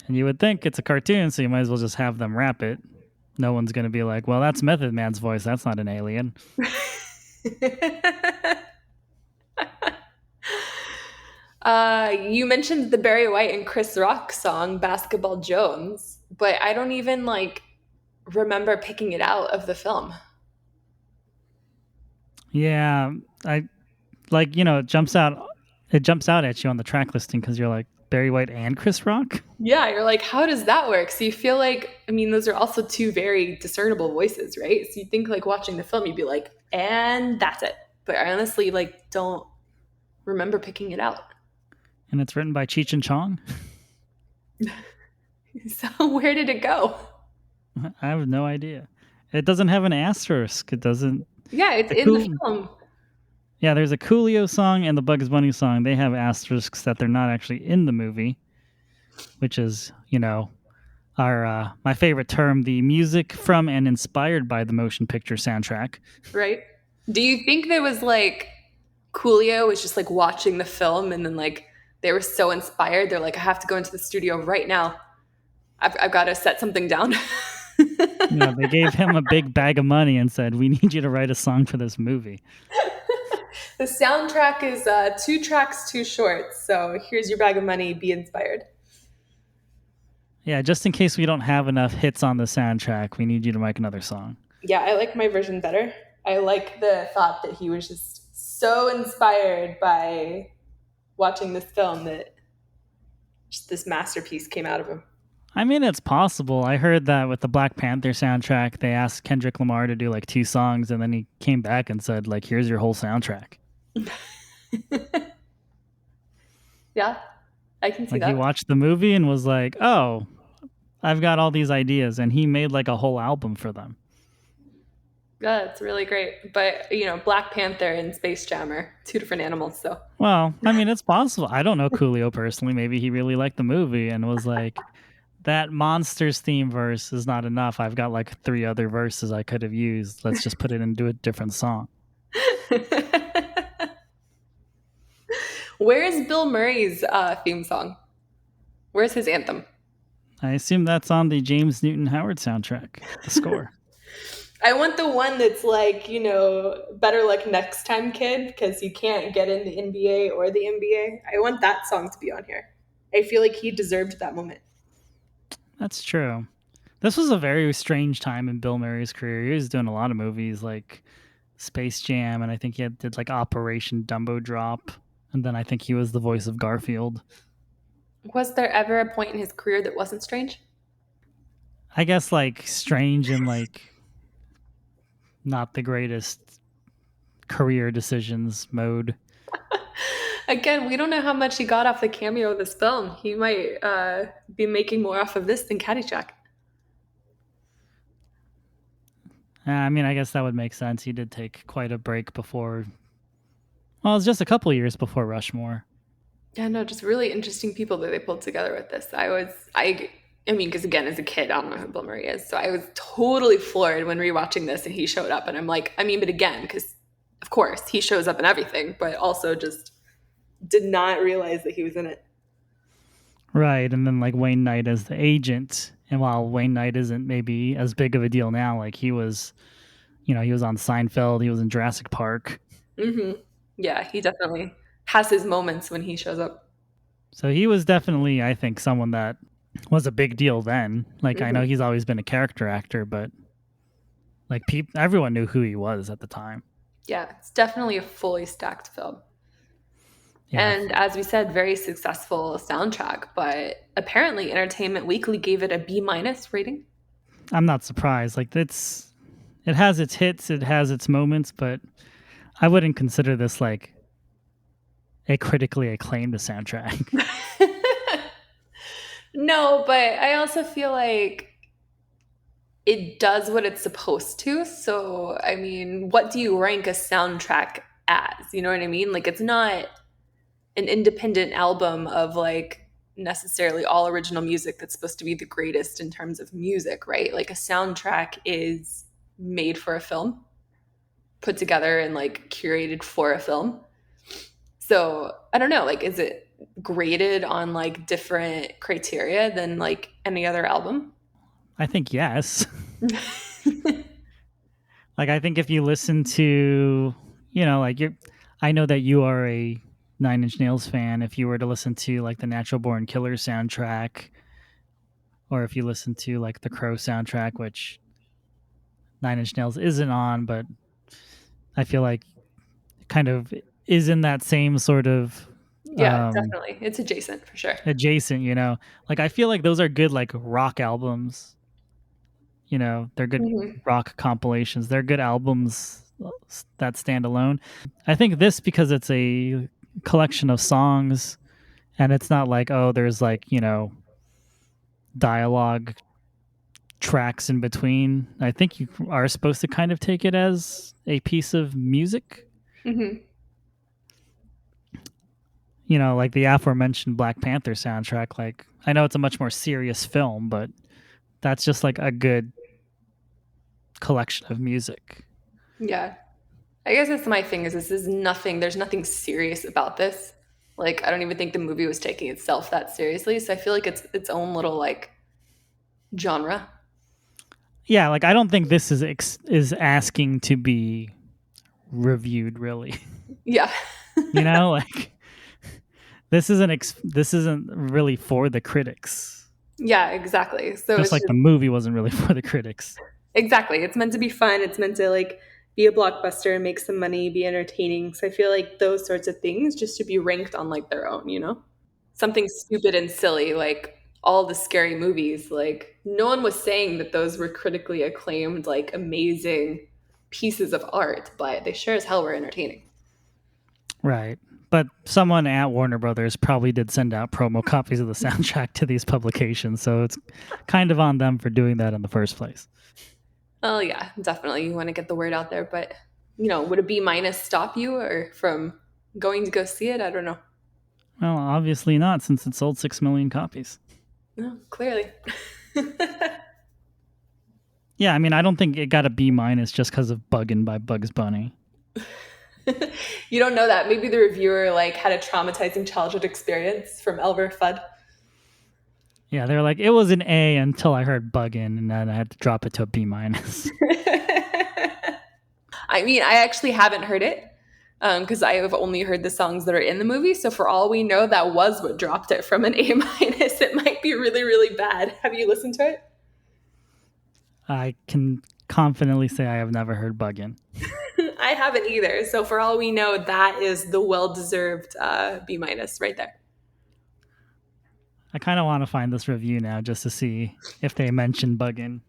And you would think it's a cartoon, so you might as well just have them rap it. No one's going to be like, well, that's Method Man's voice. That's not an alien. You mentioned the Barry White and Chris Rock song, Basketball Jones, but I don't even like remember picking it out of the film. Yeah, I like, it jumps out at you on the track listing because you're like, Barry White and Chris Rock? Yeah, you're like, how does that work? So you feel like, I mean, those are also two very discernible voices, right? So you think like watching the film, you'd be like, and that's it. But I honestly like don't remember picking it out. And it's written by Cheech and Chong? So where did it go? I have no idea. It doesn't have an asterisk. It doesn't. Yeah, it's in the film. Yeah, there's a Coolio song and the Bugs Bunny song. They have asterisks that they're not actually in the movie, which is, our my favorite term, the music from and inspired by the motion picture soundtrack. Right. Do you think there was like Coolio was just like watching the film and then like they were so inspired, they're like, I have to go into the studio right now. I've got to set something down. They gave him a big bag of money and said, we need you to write a song for this movie. The soundtrack is 2 tracks too short, so here's your bag of money, be inspired. Yeah, just in case we don't have enough hits on the soundtrack, we need you to make another song. Yeah, I like my version better. I like the thought that he was just so inspired by watching this film that just this masterpiece came out of him. I mean, it's possible. I heard that with the Black Panther soundtrack, they asked Kendrick Lamar to do like 2 songs, and then he came back and said, like, here's your whole soundtrack. Yeah, I can see that. He watched the movie and was like, oh, I've got all these ideas, and he made like a whole album for them. Yeah, it's really great. But, Black Panther and Space Jam are two different animals, so. Well, I mean, it's possible. I don't know Coolio personally. Maybe he really liked the movie and was like, that monsters theme verse is not enough. I've got like 3 other verses I could have used. Let's just put it into a different song. Where's Bill Murray's theme song? Where's his anthem? I assume that's on the James Newton Howard soundtrack, the score. I want the one that's like, better luck next time, kid, because you can't get in the NBA or the NBA. I want that song to be on here. I feel like he deserved that moment. That's true. This was a very strange time in Bill Murray's career. He was doing a lot of movies like Space Jam, and I think he did like Operation Dumbo Drop, and then I think he was the voice of Garfield. Was there ever a point in his career that wasn't strange? I guess like strange and like not the greatest career decisions mode. Again, we don't know how much he got off the cameo of this film. He might be making more off of this than Caddyshack. I mean, I guess that would make sense. He did take quite a break before. Well, it was just a couple years before Rushmore. Yeah, no, just really interesting people that they pulled together with this. I mean, because again, as a kid, I don't know who Bill Murray is. So I was totally floored when rewatching this and he showed up. And I'm like, but again, because of course he shows up in everything, but also just did not realize that he was in it. Right. And then like Wayne Knight as the agent. And while Wayne Knight isn't maybe as big of a deal now, like he was, he was on Seinfeld, he was in Jurassic Park. Mm-hmm. Yeah, he definitely has his moments when he shows up. So he was definitely, I think, someone that was a big deal then. Like, I know he's always been a character actor, but like everyone knew who he was at the time. Yeah, it's definitely a fully stacked film. Yeah. And as we said, very successful soundtrack, but apparently Entertainment Weekly gave it a B- rating. I'm not surprised. Like it has its hits, it has its moments, but I wouldn't consider this like a critically acclaimed soundtrack. No, but I also feel like it does what it's supposed to. So, I mean, what do you rank a soundtrack as? You know what I mean? Like, it's not an independent album of like necessarily all original music that's supposed to be the greatest in terms of music, right? Like a soundtrack is made for a film, put together and like curated for a film. So I don't know, like, is it graded on like different criteria than like any other album? I think yes. Like, I think if you listen to, I know that you are a Nine Inch Nails fan. If you were to listen to like the Natural Born Killers soundtrack, or if you listen to like the Crow soundtrack, which Nine Inch Nails isn't on, but I feel like it kind of is in that same sort of definitely, it's adjacent for sure. Adjacent, like I feel like those are good like rock albums. They're good rock compilations. They're good albums that stand alone. I think this, because it's a collection of songs and it's not like, oh, there's like, dialogue tracks in between. I think you are supposed to kind of take it as a piece of music. Mm-hmm. Like the aforementioned Black Panther soundtrack. Like, I know it's a much more serious film, but that's just like a good collection of music. Yeah. I guess that's my thing, is there's nothing serious about this. Like, I don't even think the movie was taking itself that seriously. So I feel like it's its own little like genre. Yeah, like I don't think this is asking to be reviewed, really. Yeah. Like this isn't really for the critics. Yeah, exactly. So just like the movie wasn't really for the critics. Exactly. It's meant to be fun. It's meant to like be a blockbuster and make some money, be entertaining. So I feel like those sorts of things just should be ranked on like their own, Something stupid and silly, like all the scary movies. Like, no one was saying that those were critically acclaimed, like amazing pieces of art, but they sure as hell were entertaining. Right. But someone at Warner Brothers probably did send out promo copies of the soundtrack to these publications, so it's kind of on them for doing that in the first place. Oh yeah, definitely. You want to get the word out there, but would a B- stop you or from going to go see it? I don't know. Well, obviously not, since it sold 6 million copies. No, clearly. Yeah, I mean, I don't think it got a B- just because of Buggin' by Bugs Bunny. You don't know that. Maybe the reviewer had a traumatizing childhood experience from Elmer Fudd. Yeah, they were like, it was an A until I heard Buggin', and then I had to drop it to a B-. I mean, I actually haven't heard it because I have only heard the songs that are in the movie. So for all we know, that was what dropped it from an A-. It might be really, really bad. Have you listened to it? I can confidently say I have never heard Buggin'. I haven't either. So for all we know, that is the well-deserved B- right there. I kind of want to find this review now just to see if they mention Buggin'.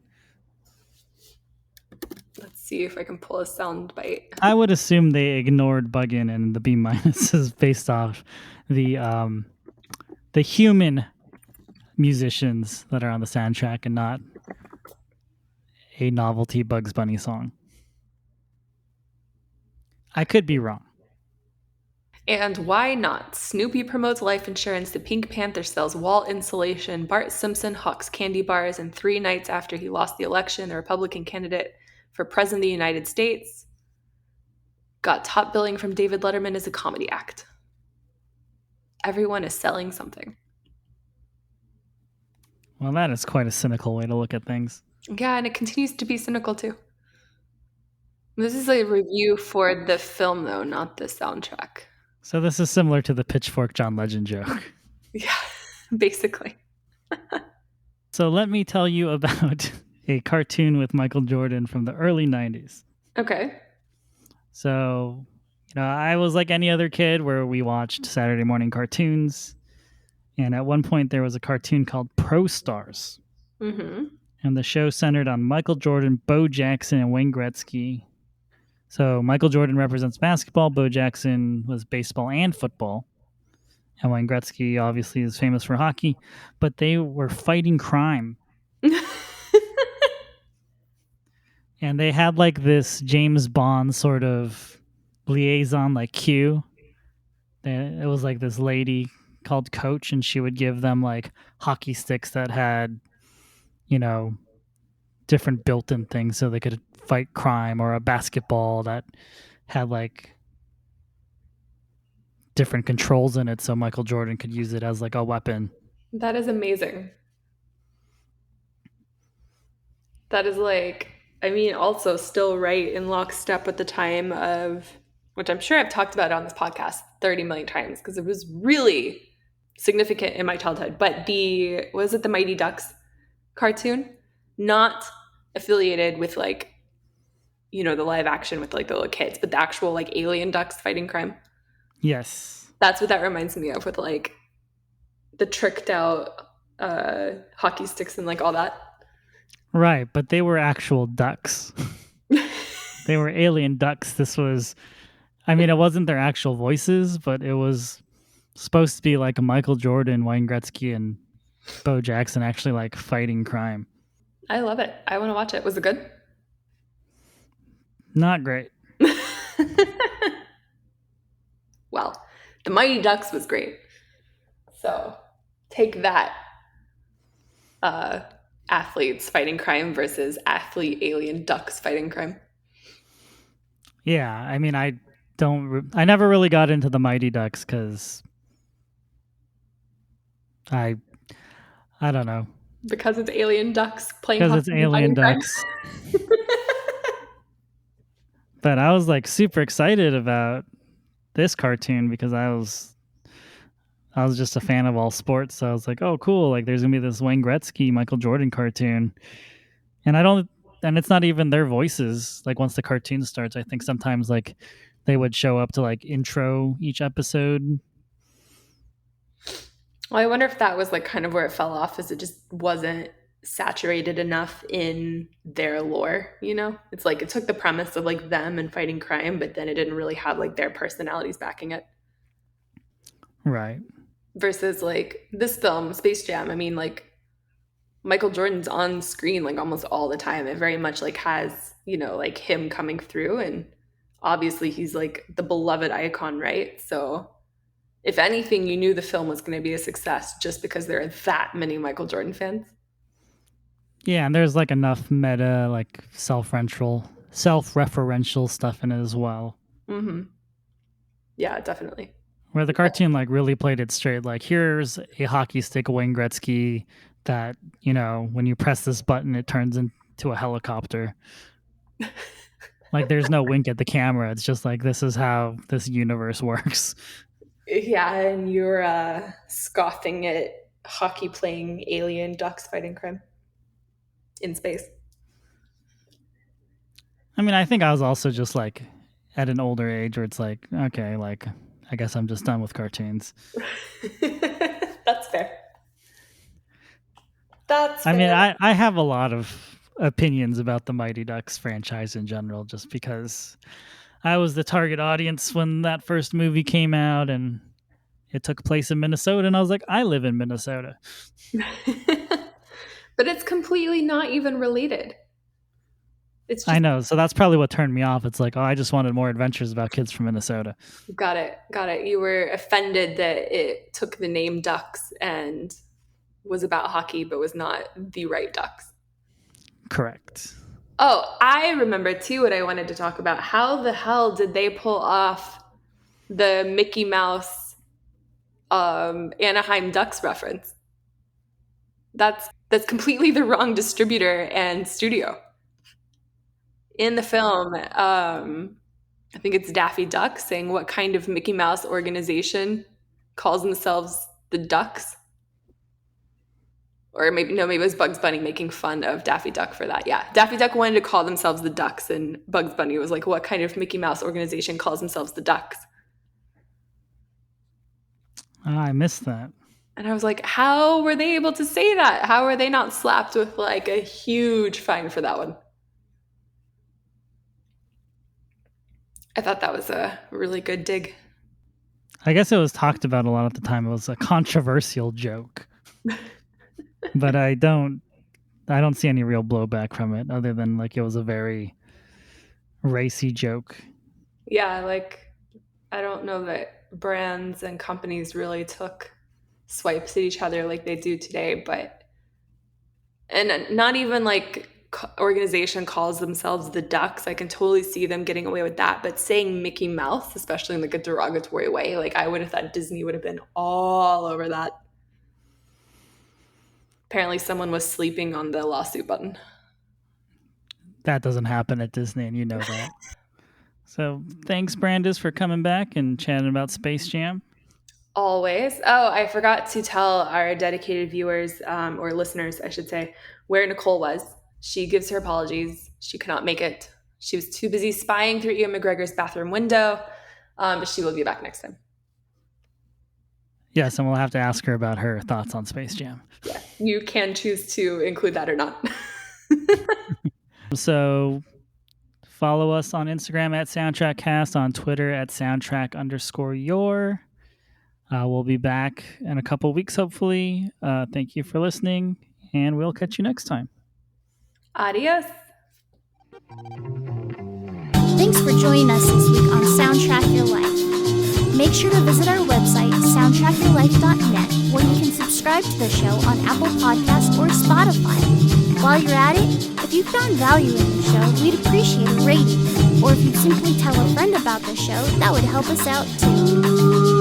Let's see if I can pull a sound bite. I would assume they ignored Buggin', and the B- is based off the human musicians that are on the soundtrack and not a novelty Bugs Bunny song. I could be wrong. And why not? Snoopy promotes life insurance, the Pink Panther sells wall insulation, Bart Simpson hawks candy bars, and 3 nights after he lost the election, the Republican candidate for President of the United States got top billing from David Letterman as a comedy act. Everyone is selling something. Well, that is quite a cynical way to look at things. Yeah, and it continues to be cynical too. This is a review for the film, though, not the soundtrack. So this is similar to the Pitchfork John Legend joke. Yeah, basically. So let me tell you about a cartoon with Michael Jordan from the early 90s. Okay. So, I was like any other kid where we watched Saturday morning cartoons. And at one point, there was a cartoon called Pro Stars. Mm-hmm. And the show centered on Michael Jordan, Bo Jackson, and Wayne Gretzky. So Michael Jordan represents basketball. Bo Jackson was baseball and football. And Wayne Gretzky obviously is famous for hockey. But they were fighting crime. And they had like this James Bond sort of liaison, like Q. It was like this lady called Coach, and she would give them like hockey sticks that had, different built-in things so they could fight crime, or a basketball that had like different controls in it so Michael Jordan could use it as like a weapon. That is amazing. That is also still right in lockstep with the time of, which I'm sure I've talked about on this podcast 30 million times because it was really significant in my childhood. But the Mighty Ducks cartoon? Not affiliated with the live action with like the little kids, but the actual like alien ducks fighting crime. Yes. That's what that reminds me of, with like the tricked out hockey sticks and like all that. Right, but they were actual ducks. They were alien ducks. It wasn't their actual voices, but it was supposed to be like a Michael Jordan, Wayne Gretzky, and Bo Jackson actually like fighting crime. I love it. I want to watch it. Was it good? Not great. Well, the Mighty Ducks was great. So take that. Athletes fighting crime versus athlete alien ducks fighting crime. Yeah, I mean, I never really got into the Mighty Ducks because I don't know. Because it's alien ducks playing. Because it's alien ducks. But I was like super excited about this cartoon because I was just a fan of all sports. So I was like, oh, cool. Like there's going to be this Wayne Gretzky, Michael Jordan cartoon. And it's not even their voices. Like once the cartoon starts, I think sometimes like they would show up to like intro each episode. Well, I wonder if that was like kind of where it fell off, is it just wasn't saturated enough in their lore, It's like it took the premise of like them and fighting crime, but then it didn't really have like their personalities backing it. Right. Versus like this film, Space Jam, I mean, like Michael Jordan's on screen like almost all the time. It very much like has, like him coming through, and obviously he's like the beloved icon, right? So if anything, you knew the film was going to be a success just because there are that many Michael Jordan fans. Yeah, and there's like enough meta, like self-referential stuff in it as well. Mm-hmm. Yeah, definitely. Where the cartoon like really played it straight. Like, here's a hockey stick Wayne Gretzky that, when you press this button, it turns into a helicopter. Like, there's no wink at the camera. It's just like, this is how this universe works. Yeah, and you're scoffing at hockey playing alien ducks fighting crime in space. I mean, I think I was also just like at an older age where it's like, okay, like, I guess I'm just done with cartoons. That's fair. That's fair. I mean, I have a lot of opinions about the Mighty Ducks franchise in general, just because I was the target audience when that first movie came out, and it took place in Minnesota, and I was like, I live in Minnesota. But it's completely not even related. It's just, I know, so that's probably what turned me off. It's like, oh, I just wanted more adventures about kids from Minnesota. Got it. You were offended that it took the name Ducks and was about hockey, but was not the right Ducks. Correct. Oh, I remember too what I wanted to talk about. How the hell did they pull off the Mickey Mouse Anaheim Ducks reference? That's completely the wrong distributor and studio. In the film, I think it's Daffy Duck saying, what kind of Mickey Mouse organization calls themselves the Ducks? Or maybe it was Bugs Bunny making fun of Daffy Duck for that. Yeah, Daffy Duck wanted to call themselves the Ducks, and Bugs Bunny was like, what kind of Mickey Mouse organization calls themselves the Ducks? Oh, I missed that. And I was like, how were they able to say that? How were they not slapped with like a huge fine for that one? I thought that was a really good dig. I guess it was talked about a lot at the time. It was a controversial joke. But I don't see any real blowback from it, other than like it was a very racy joke. Yeah, like I don't know that brands and companies really took swipes at each other like they do today, and not even like organization calls themselves the Ducks. I can totally see them getting away with that, but saying Mickey Mouse, especially in like a derogatory way, like I would have thought Disney would have been all over that. Apparently someone was sleeping on the lawsuit button. That doesn't happen at Disney, and you know that. So thanks, Brandice, for coming back and chatting about Space Jam. Always. Oh, I forgot to tell our dedicated viewers, or listeners, I should say, where Nicole was. She gives her apologies. She could not make it. She was too busy spying through Ian McGregor's bathroom window, but she will be back next time. Yes, and we'll have to ask her about her thoughts on Space Jam. Yeah, you can choose to include that or not. So follow us on Instagram at SoundtrackCast, on Twitter at @soundtrack_your. We'll be back in a couple weeks, hopefully. Thank you for listening, and we'll catch you next time. Adios. Thanks for joining us this week on Soundtrack Your Life. Make sure to visit our website, soundtrackyourlife.net, where you can subscribe to the show on Apple Podcasts or Spotify. While you're at it, if you found value in the show, we'd appreciate a rating. Or if you'd simply tell a friend about the show, that would help us out too.